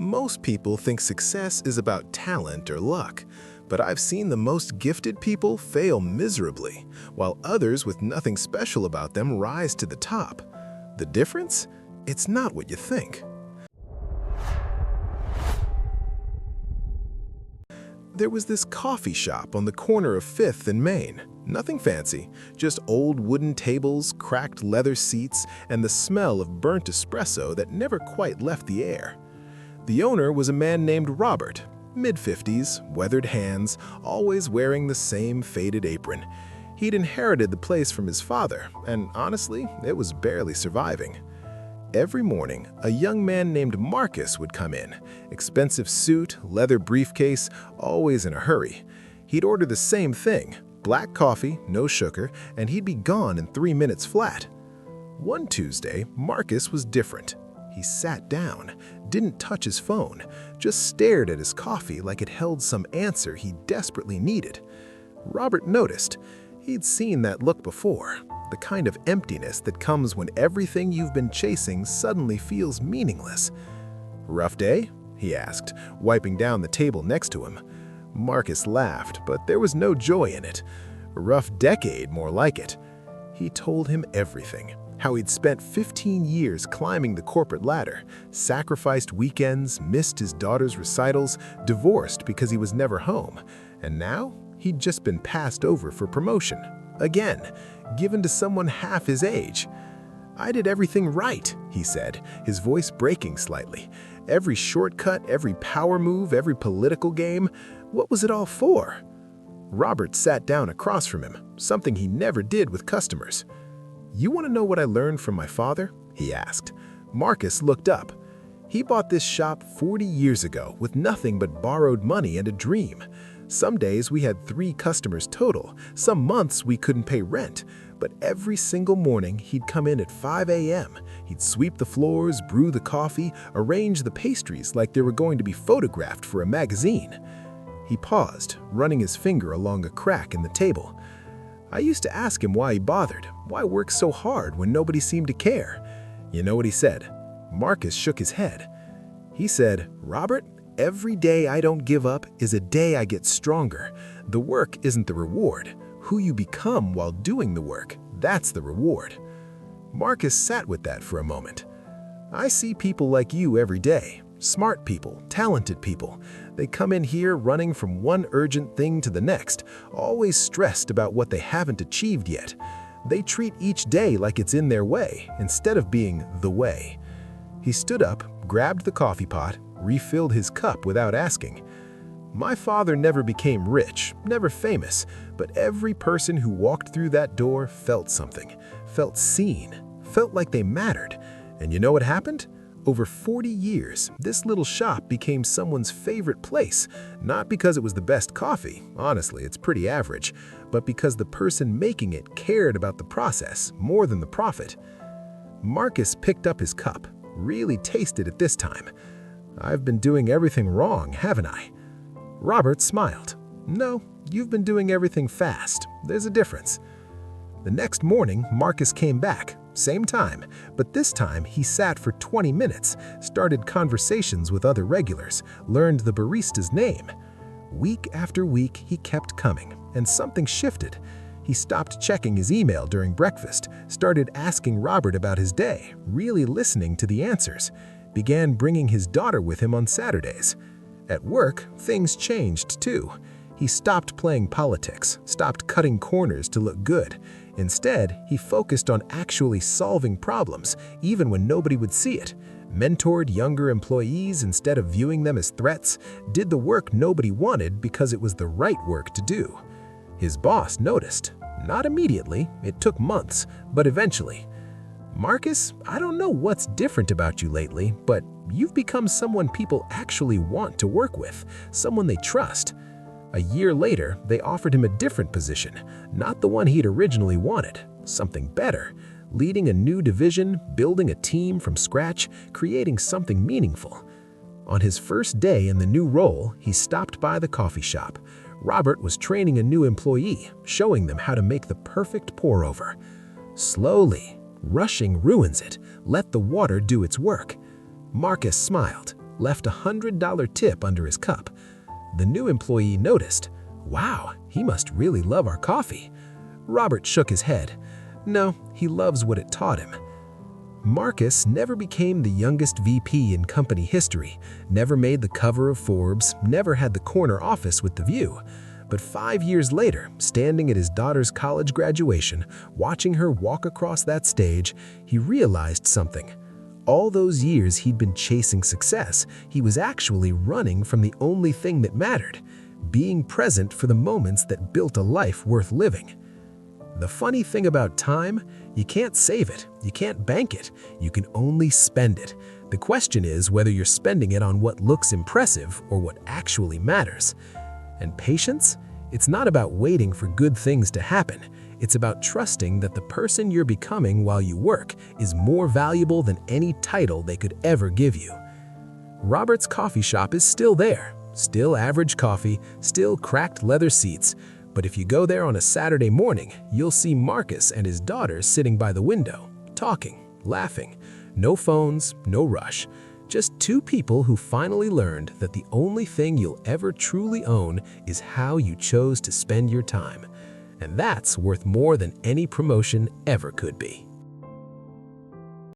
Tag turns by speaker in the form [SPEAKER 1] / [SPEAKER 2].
[SPEAKER 1] Most people think success is about talent or luck, but I've seen the most gifted people fail miserably, while others with nothing special about them rise to the top. The difference? It's not what you think. There was this coffee shop on the corner of 5th and Main. Nothing fancy, just old wooden tables, cracked leather seats, and the smell of burnt espresso that never quite left the air. The owner was a man named Robert, mid-50s, weathered hands, always wearing the same faded apron. He'd inherited the place from his father, and honestly, it was barely surviving. Every morning, a young man named Marcus would come in. Expensive suit, leather briefcase, always in a hurry. He'd order the same thing, black coffee, no sugar, and he'd be gone in 3 minutes flat. One Tuesday, Marcus was different. He sat down, didn't touch his phone, just stared at his coffee like it held some answer he desperately needed. Robert noticed. He'd seen that look before, the kind of emptiness that comes when everything you've been chasing suddenly feels meaningless. "Rough day?" he asked, wiping down the table next to him. Marcus laughed, but there was no joy in it. A rough decade, more like it. He told him everything. How he'd spent 15 years climbing the corporate ladder, sacrificed weekends, missed his daughter's recitals, divorced because he was never home, and now he'd just been passed over for promotion. Again, given to someone half his age. "I did everything right," he said, his voice breaking slightly. "Every shortcut, every power move, every political game, what was it all for?" Robert sat down across from him, something he never did with customers. "You want to know what I learned from my father?" he asked. Marcus looked up. He bought this shop 40 years ago with nothing but borrowed money and a dream. Some days we had 3 customers total, some months we couldn't pay rent, but every single morning he'd come in at 5 a.m. He'd sweep the floors, brew the coffee, arrange the pastries like they were going to be photographed for a magazine. He paused, running his finger along a crack in the table. I used to ask him why he bothered, why work so hard when nobody seemed to care. You know what he said? Marcus shook his head. He said, "Robert, every day I don't give up is a day I get stronger. The work isn't the reward. Who you become while doing the work, that's the reward." Marcus sat with that for a moment. "I see people like you every day. Smart people, talented people. They come in here running from one urgent thing to the next, always stressed about what they haven't achieved yet. They treat each day like it's in their way, instead of being the way." He stood up, grabbed the coffee pot, refilled his cup without asking. "My father never became rich, never famous, but every person who walked through that door felt something, felt seen, felt like they mattered. And you know what happened? Over 40 years, this little shop became someone's favorite place, not because it was the best coffee, honestly, it's pretty average, but because the person making it cared about the process more than the profit." Marcus picked up his cup, really tasted it this time. "I've been doing everything wrong, haven't I?" Robert smiled. "No, you've been doing everything fast. There's a difference." The next morning, Marcus came back. Same time, but this time he sat for 20 minutes, started conversations with other regulars, learned the barista's name. Week after week, he kept coming, and something shifted. He stopped checking his email during breakfast, started asking Robert about his day, really listening to the answers, began bringing his daughter with him on Saturdays. At work, things changed too. He stopped playing politics, stopped cutting corners to look good. Instead, he focused on actually solving problems, even when nobody would see it, mentored younger employees instead of viewing them as threats, did the work nobody wanted because it was the right work to do. His boss noticed. Not immediately, it took months, but eventually. "Marcus, I don't know what's different about you lately, but you've become someone people actually want to work with, someone they trust." A year later, they offered him a different position, not the one he'd originally wanted, something better, leading a new division, building a team from scratch, creating something meaningful. On his first day in the new role, he stopped by the coffee shop. Robert was training a new employee, showing them how to make the perfect pour-over. Slowly, rushing ruins it. Let the water do its work. Marcus smiled. left a $100 tip under his cup. The new employee noticed. "Wow, he must really love our coffee." Robert shook his head. "No, he loves what it taught him." Marcus never became the youngest VP in company history, never made the cover of Forbes, never had the corner office with the view. But 5 years later, standing at his daughter's college graduation, watching her walk across that stage, he realized something. All those years he'd been chasing success, he was actually running from the only thing that mattered, being present for the moments that built a life worth living. The funny thing about time, you can't save it, you can't bank it, you can only spend it. The question is whether you're spending it on what looks impressive or what actually matters. And patience? It's not about waiting for good things to happen. It's about trusting that the person you're becoming while you work is more valuable than any title they could ever give you. Robert's coffee shop is still there, still average coffee, still cracked leather seats. But if you go there on a Saturday morning, you'll see Marcus and his daughter sitting by the window, talking, laughing. No phones, no rush. Just two people who finally learned that the only thing you'll ever truly own is how you chose to spend your time. And that's worth more than any promotion ever could be.